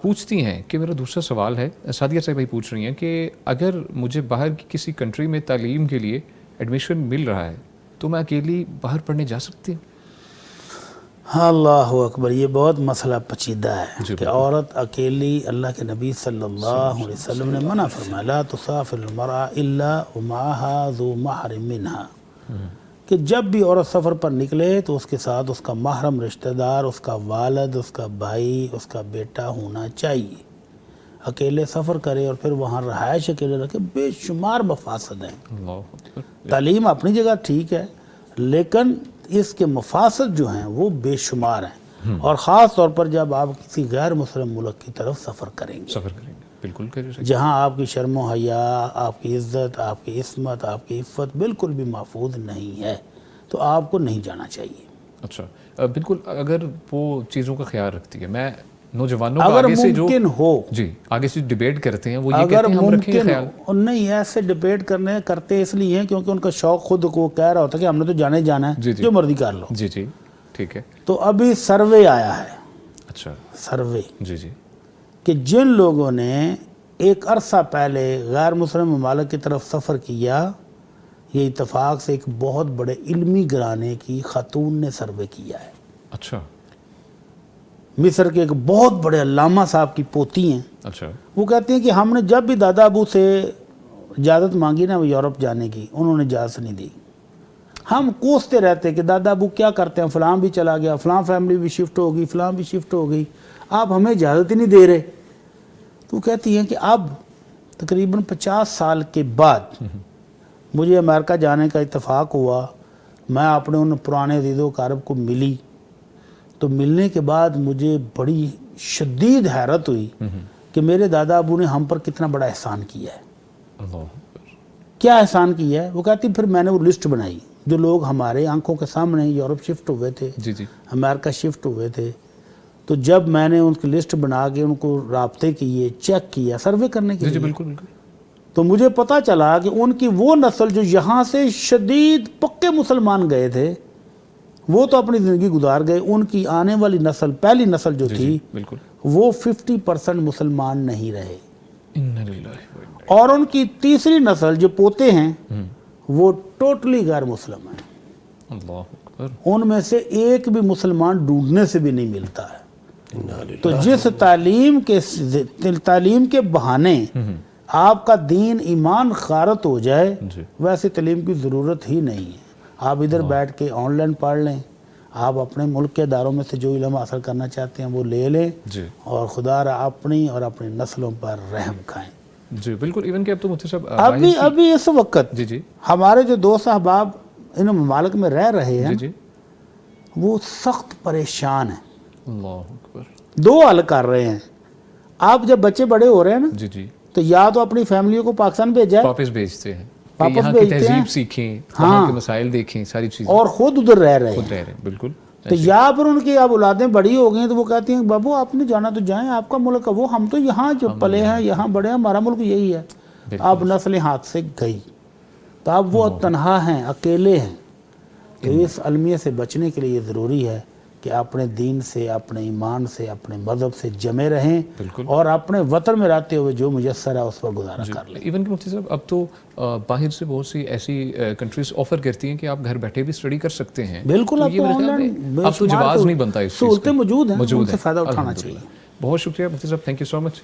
پوچھتی ہیں کہ میرا دوسرا سوال ہے، سعدیہ صاحب بھائی پوچھ رہی ہیں کہ اگر مجھے باہر کی کسی کنٹری میں تعلیم کے لیے ایڈمیشن مل رہا ہے تو میں اکیلی باہر پڑھنے جا سکتی ہوں؟ اللہ اکبر، یہ بہت مسئلہ پیچیدہ ہے کہ عورت اکیلی، اللہ کے نبی صلی اللہ علیہ وسلم نے منع فرمایا لا تسافر المرأة الا ومعها ذو محرم منها، کہ جب بھی عورت سفر پر نکلے تو اس کے ساتھ اس کا محرم رشتہ دار، اس کا والد، اس کا بھائی، اس کا بیٹا ہونا چاہیے۔ اکیلے سفر کرے اور پھر وہاں رہائش اکیلے رکھے، بے شمار مفاسد ہیں۔ تعلیم اپنی جگہ ٹھیک ہے، لیکن اس کے مفاسد جو ہیں وہ بے شمار ہیں، اور خاص طور پر جب آپ کسی غیر مسلم ملک کی طرف سفر کریں گے، بالکل جہاں آپ کی شرم و حیا، آپ کی عزت، آپ کی عصمت، آپ کی عفت بالکل بھی محفوظ نہیں ہے، تو آپ کو نہیں جانا چاہیے۔ اچھا، بالکل، اگر وہ چیزوں کا خیال رکھتی ہے، میں نوجوانوں کو اگر آگے سے جو ممکن ہو، جی آگے سے ڈیبیٹ کرتے ہیں وہ یہ اگر کہتے ہیں ہم رکھیں ممکن خیال۔ ہو، نہیں ایسے ڈیبیٹ کرتے اس لیے ہیں کیونکہ ان کا شوق خود کو کہہ رہا ہوتا ہے کہ ہم نے تو جانا ہی جانا ہے، جو مرضی کر لو۔ جی جی ٹھیک ہے۔ تو ابھی سروے آیا ہے، اچھا سروے، جی جی کہ جن لوگوں نے ایک عرصہ پہلے غیر مسلم ممالک کی طرف سفر کیا، یہ اتفاق سے ایک بہت بڑے علمی گھرانے کی خاتون نے سروے کیا ہے۔ اچھا مصر کے ایک بہت بڑے علامہ صاحب کی پوتی ہیں، اچھا وہ کہتی ہیں کہ ہم نے جب بھی دادا ابو سے اجازت مانگی نا وہ یورپ جانے کی، انہوں نے اجازت نہیں دی۔ ہم کوستے رہتے کہ دادا ابو کیا کرتے ہیں، فلاں بھی چلا گیا، فلاں فیملی بھی شفٹ ہو گئی، فلاں بھی شفٹ ہو گئی، آپ ہمیں اجازت ہی نہیں دے رہے۔ تو کہتی ہیں کہ اب تقریباً 50 سال کے بعد مجھے امریکہ جانے کا اتفاق ہوا، میں اپنے ان پرانے عزیز و اقارب کو ملی، تو ملنے کے بعد مجھے بڑی شدید حیرت ہوئی کہ میرے دادا ابو نے ہم پر کتنا بڑا احسان کیا ہے۔ اللہ کیا احسان کیا ہے؟ وہ کہتی پھر میں نے وہ لسٹ بنائی جو لوگ ہمارے آنکھوں کے سامنے یورپ شفٹ ہوئے تھے، جی جی امریکہ شفٹ ہوئے تھے، تو جب میں نے ان کی لسٹ بنا کے ان کو رابطے کیے، چیک کیا، سروے کرنے کے جی لیے، بالکل بالکل، تو مجھے پتہ چلا کہ ان کی وہ نسل جو یہاں سے شدید پکے مسلمان گئے تھے وہ تو اپنی زندگی گزار گئے، ان کی آنے والی نسل، پہلی نسل جو تھی، بالکل وہ 50% مسلمان نہیں رہے، انا للہ اور ان کی تیسری نسل جو پوتے ہیں وہ ٹوٹلی غیر مسلم ہیں، اللہ اکبر، ان میں سے ایک بھی مسلمان ڈھونڈنے سے بھی نہیں ملتا ہے۔ تو جس تعلیم کے بہانے آپ کا دین ایمان غارت ہو جائے، ویسے تعلیم کی ضرورت ہی نہیں ہے۔ آپ ادھر بیٹھ کے آن لائن پڑھ لیں، آپ اپنے ملک کے اداروں میں سے جو علم حاصل کرنا چاہتے ہیں وہ لے لیں، اور خدا را اپنی اور اپنی نسلوں پر رحم کھائیں۔ جی بالکل، ایون کہ اب تو مفتی صاحب ابھی اس وقت جی جی ہمارے جو دوست احباب ان ممالک میں رہ رہے ہیں جی وہ سخت پریشان ہیں، اللہ اکبر، دو حل کر رہے ہیں۔ آپ جب بچے بڑے ہو رہے ہیں نا، جی جی تو یا تو اپنی فیملیوں کو پاکستان بھیجا ہے، واپس بھیجتے ہیں، واپس یہاں کی بھیجتے ہیں، تہذیب سیکھیں، وہاں کے مسائل دیکھیں، ساری چیزیں، اور خود ادھر رہ رہے خود ہیں۔ رہ رہے ہیں، بالکل، تو یا پھر ان کی اب اولادیں بڑی ہو گئی ہیں تو وہ کہتی ہیں بابو آپ نے جانا تو جائیں، آپ کا ملک ہے وہ، ہم تو یہاں جو پلے ہیں، یہاں بڑے ہیں، ہمارا ملک یہی ہے۔ اب نسلیں ہاتھ سے گئی، تو اب وہ تنہا ہیں، اکیلے ہیں۔ تو اس المیہ سے بچنے کے لیے یہ ضروری ہے کہ اپنے دین سے، اپنے ایمان سے، اپنے مذہب سے جمے رہیں، اور اپنے وطن میں رہتے ہوئے جو میسر ہے اس پر گزارا کر لیں۔ ایون کہ مفتی صاحب اب تو باہر سے بہت سی ایسی کنٹریز آفر کرتی ہیں کہ آپ گھر بیٹھے بھی اسٹڈی کر سکتے ہیں، بالکل، اب تو آن لائن اب تو جواز نہیں بنتا، اس سہولتیں موجود ہیں، ان موجود سے ہیں، فائدہ اٹھانا چاہیے۔ بہت شکریہ مفتی صاحب، تھینک یو سو مچ۔